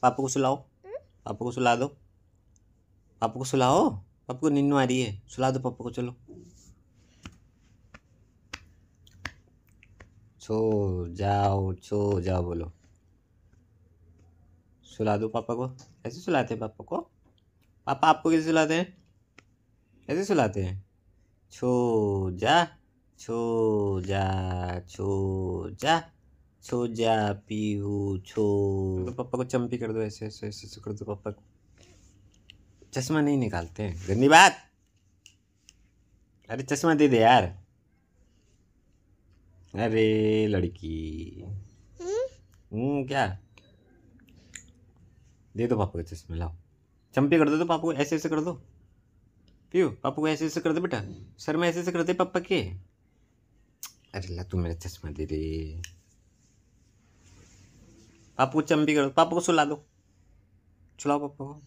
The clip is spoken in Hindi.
पापा को सुलाओ, पापा को सुला दो, पापा को सुलाओ, पापा को नींद आ रही है, सुला दो पापा को। चलो सो जाओ बोलो, सुला दो पापा को। ऐसे सुलाते हैं पापा को? पापा आपको कैसे सुलाते हैं? ऐसे सुलाते हैं? छो जा छो जा छो जा छो जा पीहू छो। तो पापा को चंपी कर दो, ऐसे ऐसे ऐसे ऐसे कर दो पापा को। चश्मा नहीं निकालते हैं, गंदी बात। अरे चश्मा दे दे यार। अरे लड़की। क्या? दे दो पापा को चश्मा, लाओ। चंपी कर दो तो पापा को, ऐसे ऐसे कर दो। पियो, पापा को ऐसे ऐसे कर दे बेटा, सर में ऐसे ऐसे कर दे पापा के। अरे ला, तू मेरा चश्मा दे दे। पापा को चंपी कर दो, पापा को सुला दो, सुलाओ पापा को।